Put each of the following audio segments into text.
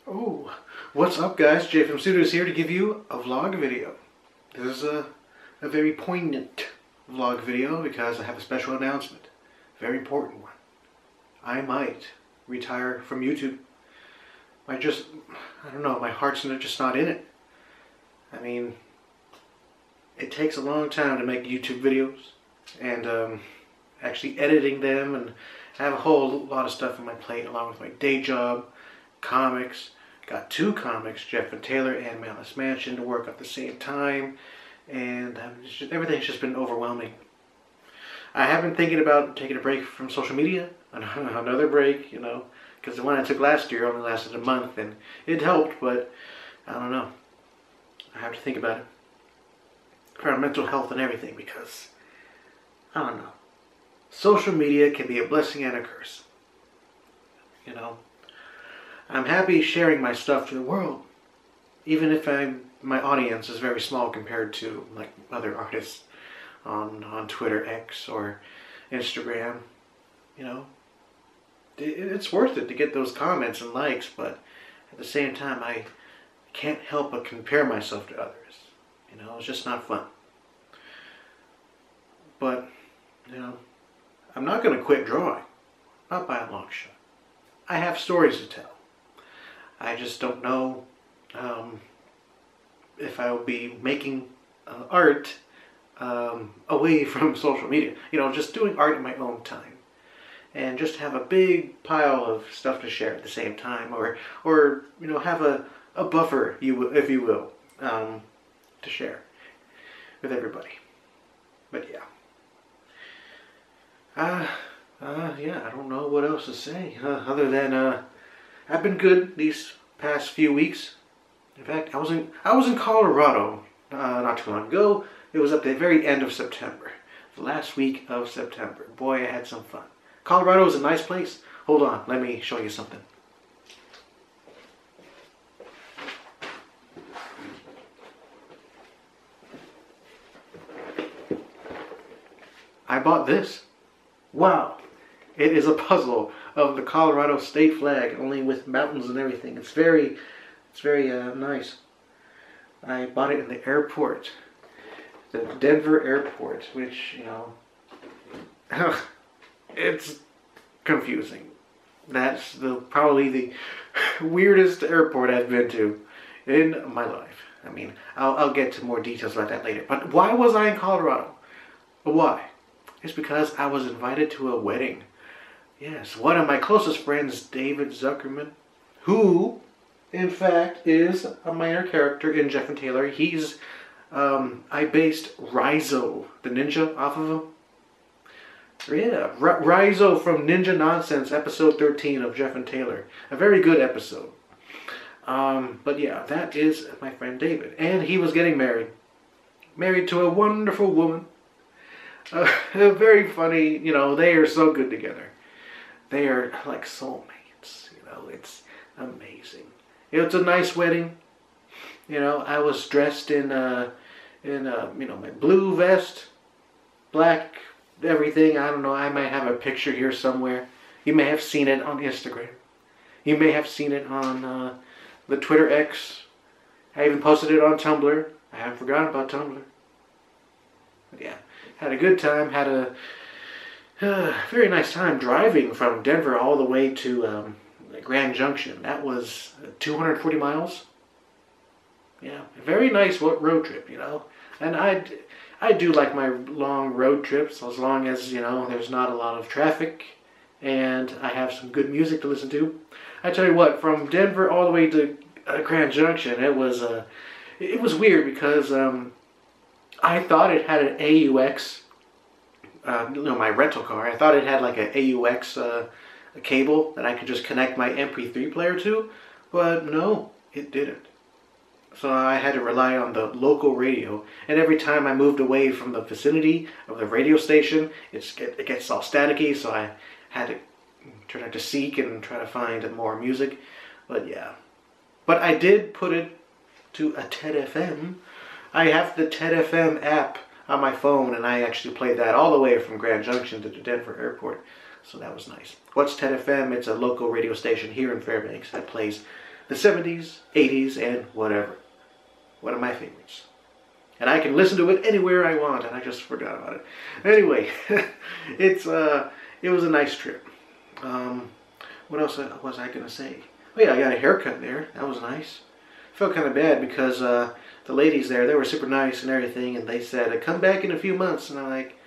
Oh, what's up guys? JFM Studios here to give you a vlog video. This is a very poignant vlog video because I have a special announcement. Very important one. I might retire from YouTube. I don't know, my heart's just not in it. I mean, it takes a long time to make YouTube videos and actually editing them, and I have a whole lot of stuff on my plate along with my day job, comics. Got 2 comics, Jeff and Taylor and Malice Mansion, to work at the same time, and everything's just been overwhelming. I have been thinking about taking a break from social media, another break, you know, because the one I took last year only lasted a month, and it helped, but I don't know. I have to think about it for our mental health and everything, because I don't know. Social media can be a blessing and a curse, you know. I'm happy sharing my stuff to the world, even if my audience is very small compared to like other artists on Twitter, X, or Instagram. You know, it's worth it to get those comments and likes, but at the same time, I can't help but compare myself to others. You know, it's just not fun. But, you know, I'm not going to quit drawing, not by a long shot. I have stories to tell. I just don't know if I'll be making art away from social media. You know, just doing art in my own time. And just have a big pile of stuff to share at the same time. Or you know, have a buffer, if you will, to share with everybody. But yeah. Yeah, I don't know what else to say. Other than, I've been good these past few weeks. In fact, I was in Colorado not too long ago. It was at the very end of September, the last week of September. Boy, I had some fun. Colorado is a nice place. Hold on, let me show you something. I bought this. Wow. It is a puzzle of the Colorado state flag, only with mountains and everything. It's very nice. I bought it in the airport, the Denver airport, which, you know, it's confusing. That's probably the weirdest airport I've been to in my life. I mean, I'll get to more details about that later. But why was I in Colorado? Why? It's because I was invited to a wedding. Yes, one of my closest friends, David Zuckerman, who, in fact, is a minor character in Jeff and Taylor. He's, I based Raizo, the ninja, off of him. Yeah, Raizo from Ninja Nonsense, episode 13 of Jeff and Taylor. A very good episode. But yeah, that is my friend David. And he was getting married. Married to a wonderful woman. Very funny, you know, they are so good together. They are like soulmates, you know, it's amazing. It's a nice wedding. You know, I was dressed in you know, my blue vest, black, everything. I don't know, I might have a picture here somewhere. You may have seen it on Instagram. You may have seen it on the Twitter X. I even posted it on Tumblr. I haven't forgotten about Tumblr. But yeah, had a good time, had a very nice time driving from Denver all the way to Grand Junction. That was 240 miles. Yeah, a very nice road trip, you know. And I do like my long road trips as long as, you know, there's not a lot of traffic and I have some good music to listen to. I tell you what, from Denver all the way to Grand Junction, it was weird because I thought it had an AUX. You know, my rental car, I thought it had like an AUX a cable that I could just connect my MP3 player to, but no, it didn't. So I had to rely on the local radio, and every time I moved away from the vicinity of the radio station, it gets all staticky, so I had to try to seek and try to find more music, but yeah. But I did put it to a TED FM. I have the TED FM app on my phone, and I actually played that all the way from Grand Junction to the Denver airport. So that was nice. What's TED FM? It's a local radio station here in Fairbanks that plays the 70s, 80s, and whatever. One of my favorites. And I can listen to it anywhere I want, and I just forgot about it. Anyway, it was a nice trip. What else was I gonna say? Oh yeah, I got a haircut there. That was nice. Felt kind of bad because the ladies there, they were super nice and everything, and they said, come back in a few months. And I'm like,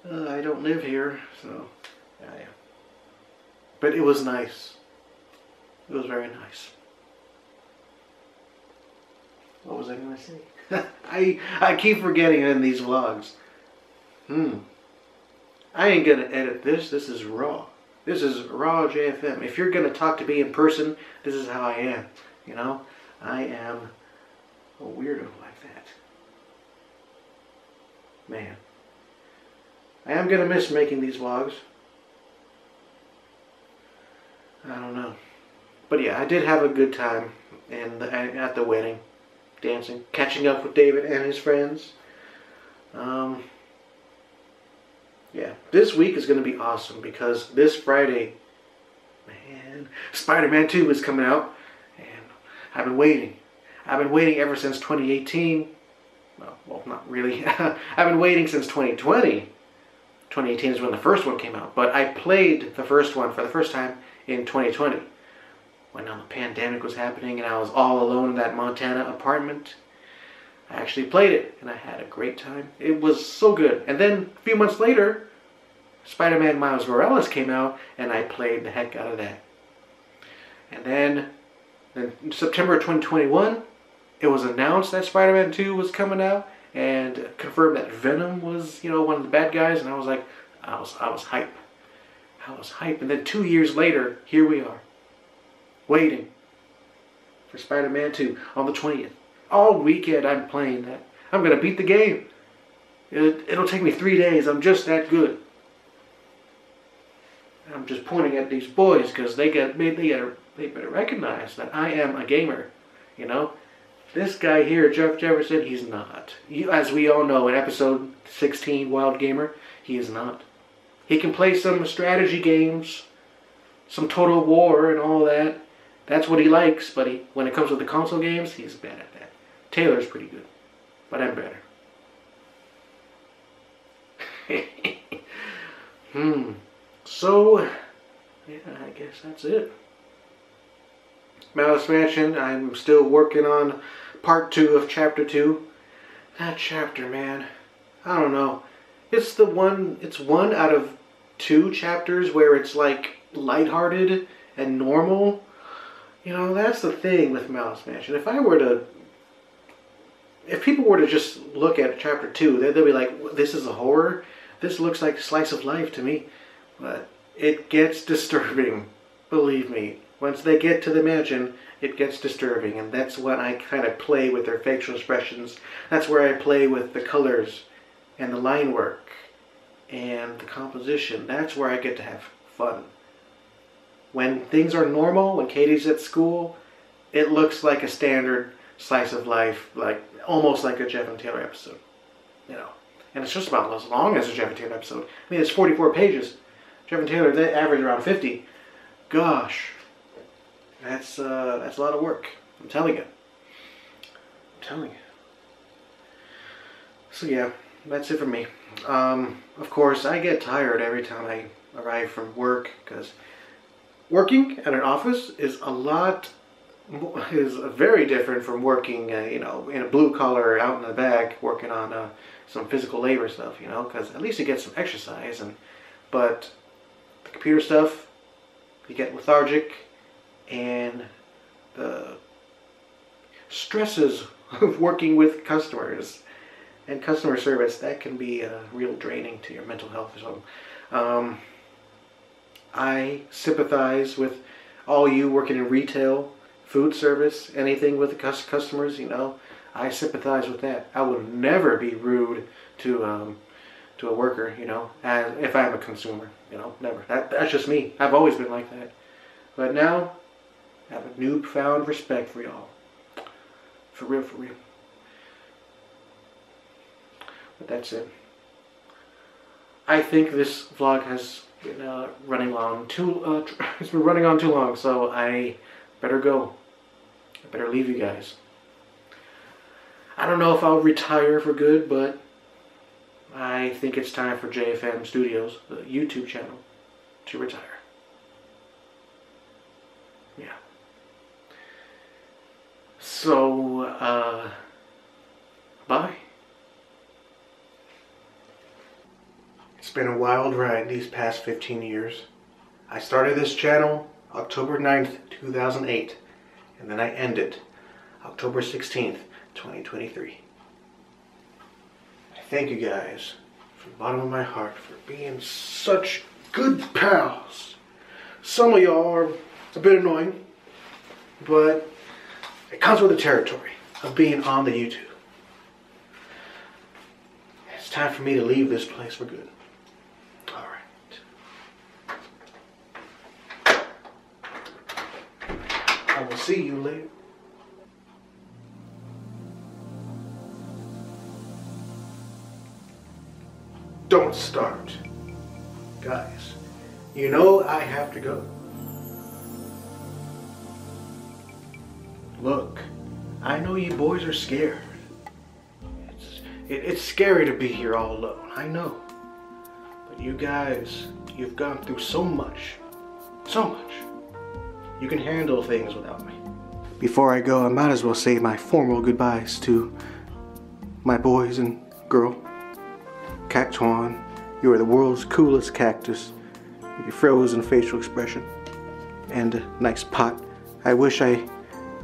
I don't live here, so yeah. But it was nice. It was very nice. What was I going to say? I keep forgetting in these vlogs. I ain't going to edit this. This is raw. This is raw JFM. If you're going to talk to me in person, this is how I am. You know? I am a weirdo like that. Man. I am going to miss making these vlogs. I don't know. But yeah, I did have a good time at the wedding. Dancing, catching up with David and his friends. Yeah, this week is going to be awesome because this Friday, man, Spider-Man 2 is coming out. And I've been waiting. I've been waiting ever since 2018. Well, not really. I've been waiting since 2020. 2018 is when the first one came out. But I played the first one for the first time in 2020. When the pandemic was happening and I was all alone in that Montana apartment. I actually played it and I had a great time. It was so good. And then a few months later, Spider-Man Miles Morales came out and I played the heck out of that. And then in September 2021, it was announced that Spider-Man 2 was coming out and confirmed that Venom was, one of the bad guys. And I was like, I was hype. I was hype. And then 2 years later, here we are. Waiting for Spider-Man 2 on the 20th. All weekend I'm playing that. I'm going to beat the game. It'll take me 3 days. I'm just that good. I'm just pointing at these boys because they better recognize that I am a gamer. This guy here, Jeff Jefferson, he's not. As we all know in episode 16, Wild Gamer, he is not. He can play some strategy games, some Total War and all that. That's what he likes, but when it comes to the console games, he's bad at that. Taylor's pretty good, but I'm better. So, yeah, I guess that's it. Malice Mansion, I'm still working on part 2 of chapter 2. That chapter, man, I don't know. It's one out of 2 chapters where it's like lighthearted and normal. That's the thing with Malice Mansion. If people were to just look at chapter 2, they'll be like, this is a horror? This looks like slice of life to me. But it gets disturbing. Believe me. Once they get to the mansion, it gets disturbing. And that's when I kind of play with their facial expressions. That's where I play with the colors and the line work and the composition. That's where I get to have fun. When things are normal, when Katie's at school, it looks like a standard slice of life, like almost like a Jeff and Taylor episode, And it's just about as long as a Jeff and Taylor episode. I mean, it's 44 pages. Jeff and Taylor, they average around 50. Gosh, that's a lot of work. I'm telling you. So yeah, that's it for me. Of course, I get tired every time I arrive from work because working at an office is very different from working, in a blue collar out in the back working on some physical labor stuff, because at least you get some exercise. But the computer stuff, you get lethargic, and the stresses of working with customers and customer service, that can be real draining to your mental health. So, I sympathize with all you working in retail, food service, anything with the customers, I sympathize with that. I would never be rude to a worker, if I'm a consumer, never. That's just me. I've always been like that. But now, I have a newfound respect for y'all. For real. But that's it. I think this vlog has been running on too long, so I better go. I better leave you guys. I don't know if I'll retire for good, but I think it's time for JFM Studios, the YouTube channel, to retire. Yeah. So, bye. It's been a wild ride these past 15 years. I started this channel October 9th, 2008, and then I ended October 16th, 2023. I thank you guys from the bottom of my heart for being such good pals. Some of y'all are a bit annoying, but it comes with the territory of being on the YouTube. It's time for me to leave this place for good. I will see you later. Don't start. Guys, you know I have to go. Look, I know you boys are scared. It's scary to be here all alone, I know. But you guys, you've gone through so much. So much. You can handle things without me. Before I go, I might as well say my formal goodbyes to my boys and girl. Cactuan, you are the world's coolest cactus with your frozen facial expression and a nice pot. I wish I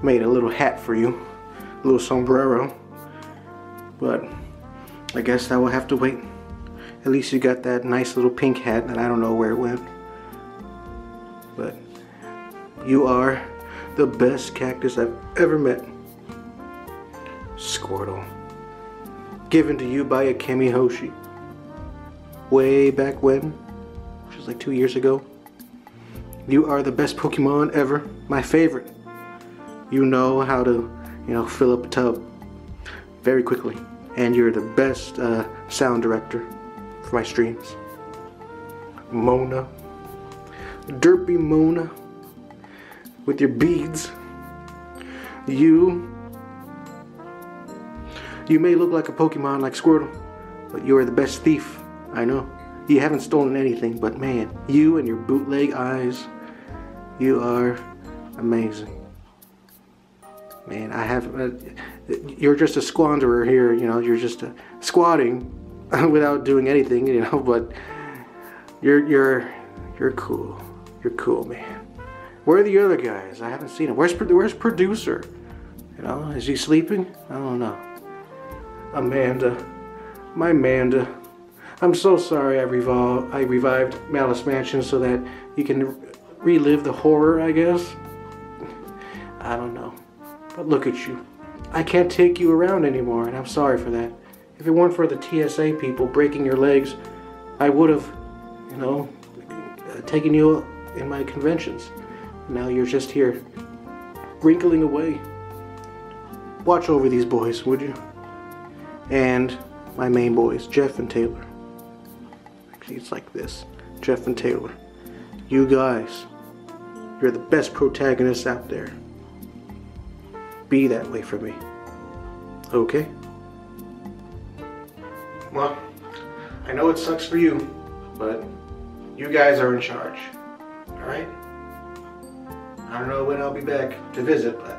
made a little hat for you, a little sombrero, but I guess that will have to wait. At least you got that nice little pink hat that I don't know where it went. But you are the best cactus I've ever met. Squirtle. Given to you by Akemi Hoshi. Way back when, which was like 2 years ago. You are the best Pokemon ever. My favorite. You know how to, fill up a tub very quickly. And you're the best sound director for my streams. Mona. Derpy Mona. With your beads. You may look like a Pokemon like Squirtle, but you are the best thief. I know. You haven't stolen anything, but man, you and your bootleg eyes, you are amazing. Man, you're just a squanderer here, you're just squatting without doing anything, but you're cool. You're cool, man. Where are the other guys? I haven't seen him. Where's producer? Is he sleeping? I don't know. Amanda. My Amanda. I'm so sorry I revived Malice Mansion so that you can relive the horror, I guess. I don't know. But look at you. I can't take you around anymore, and I'm sorry for that. If it weren't for the TSA people breaking your legs, I would have, taken you in my conventions. Now you're just here, wrinkling away. Watch over these boys, would you? And my main boys, Jeff and Taylor. Actually, it's like this. Jeff and Taylor. You guys, you're the best protagonists out there. Be that way for me. Okay? Well, I know it sucks for you, but you guys are in charge. Alright? I don't know when I'll be back to visit, but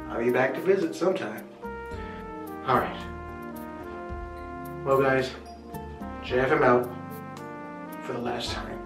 I'll be back to visit sometime. Alright. Well guys, JFM out for the last time.